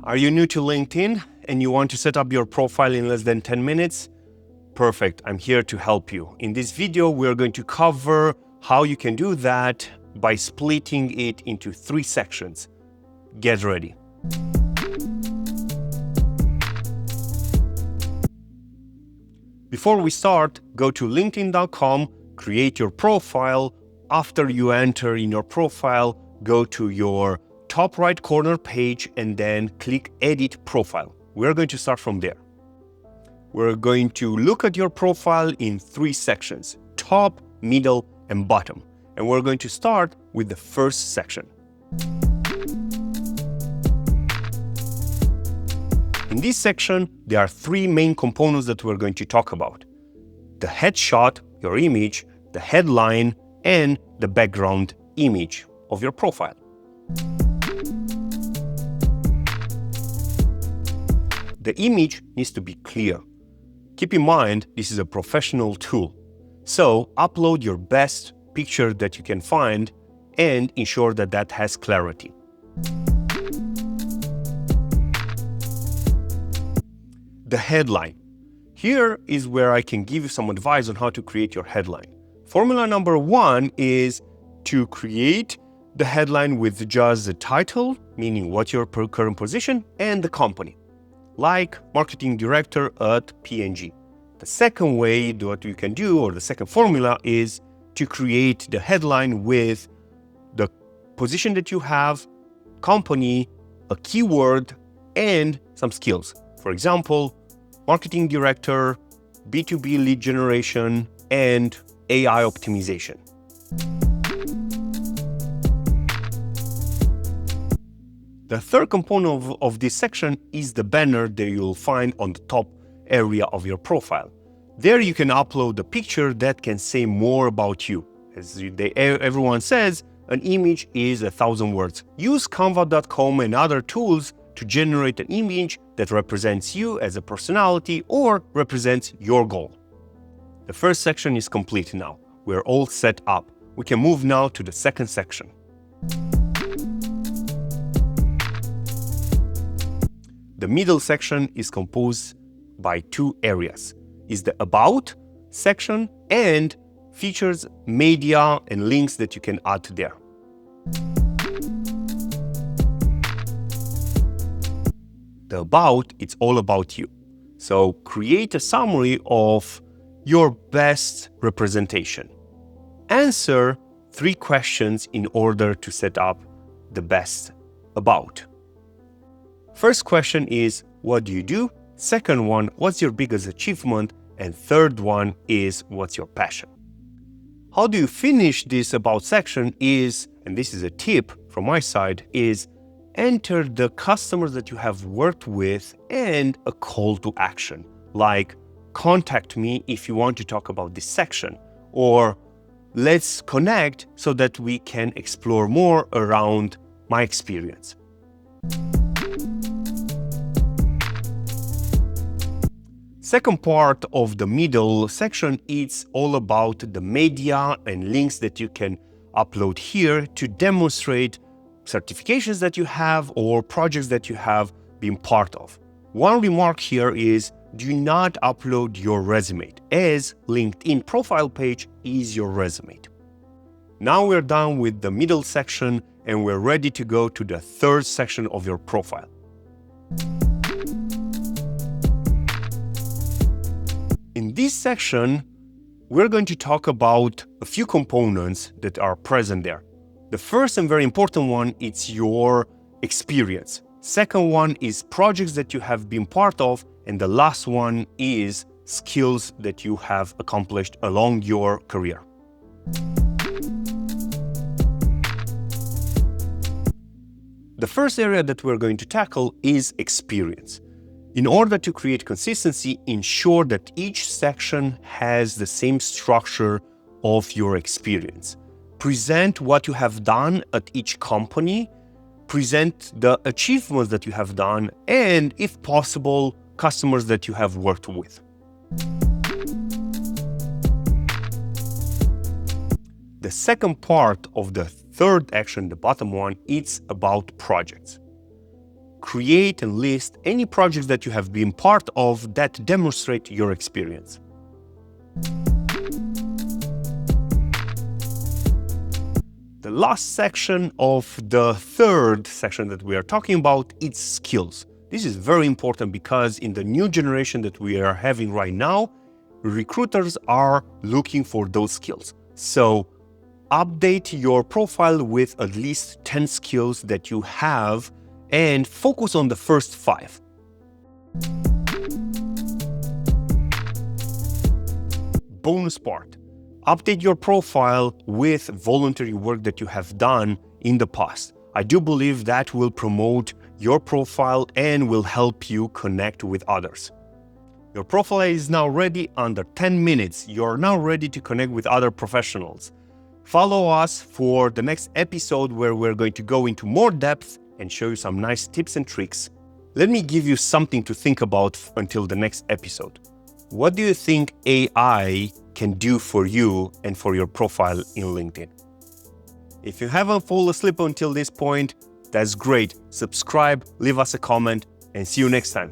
Are you new to LinkedIn and you want to set up your profile in less than 10 minutes? Perfect, I'm here to help you. In this video, we're going to cover how you can do that by splitting it into 3 sections. Get ready. Before we start, go to linkedin.com, create your profile. After you enter in your profile, go to your top right corner page and then click Edit Profile. We're going to start from there. We're going to look at your profile in 3 sections: top, middle, and bottom. And we're going to start with the first section. In this section, there are 3 main components that we're going to talk about: the headshot, your image, the headline, and the background image of your profile. The image needs to be clear. Keep in mind, this is a professional tool. So upload your best picture that you can find and ensure that that has clarity. The headline. Here is where I can give you some advice on how to create your headline. Formula number 1 is to create the headline with just the title, meaning what's your current position, and the company, like marketing director at P&G. The second way that you can do, or the second formula, is to create the headline with the position that you have, company, a keyword, and some skills. For example, marketing director, B2B lead generation, and AI optimization. The third component of this section is the banner that you'll find on the top area of your profile. There you can upload a picture that can say more about you. As everyone says, an image is 1,000 words. Use Canva.com and other tools to generate an image that represents you as a personality or represents your goal. The first section is complete now. We're all set up. We can move now to the second section. The middle section is composed by 2 areas. Is the About section and features, media, and links that you can add there. The About, it's all about you. So create a summary of your best representation. Answer 3 questions in order to set up the best About. First question is, what do you do? Second one, what's your biggest achievement? And third one is, what's your passion? How do you finish this About section is, and this is a tip from my side, is enter the customers that you have worked with and a call to action, like contact me if you want to talk about this section, or let's connect so that we can explore more around my experience. Second part of the middle section, it's all about the media and links that you can upload here to demonstrate certifications that you have or projects that you have been part of. One remark here is, do not upload your resume, as LinkedIn profile page is your resume. Now we're done with the middle section and we're ready to go to the third section of your profile. In this section, we're going to talk about a few components that are present there. The first and very important one is your experience. Second one is projects that you have been part of. And the last one is skills that you have accomplished along your career. The first area that we're going to tackle is experience. In order to create consistency, ensure that each section has the same structure of your experience. Present what you have done at each company, present the achievements that you have done, and if possible, customers that you have worked with. The second part of the third action, the bottom one, it's about projects. create and list any projects that you have been part of that demonstrate your experience. The last section of the third section that we are talking about is skills. This is very important because in the new generation that we are having right now, recruiters are looking for those skills. So update your profile with at least 10 skills that you have and focus on the first 5. Bonus part. Update your profile with voluntary work that you have done in the past. I do believe that will promote your profile and will help you connect with others. Your profile is now ready under 10 minutes. You're now ready to connect with other professionals. Follow us for the next episode where we're going to go into more depth and show you some nice tips and tricks. Let me give you something to think about until the next episode. What do you think AI can do for you and for your profile in LinkedIn? If you haven't fallen asleep until this point, that's great. Subscribe, leave us a comment, and see you next time.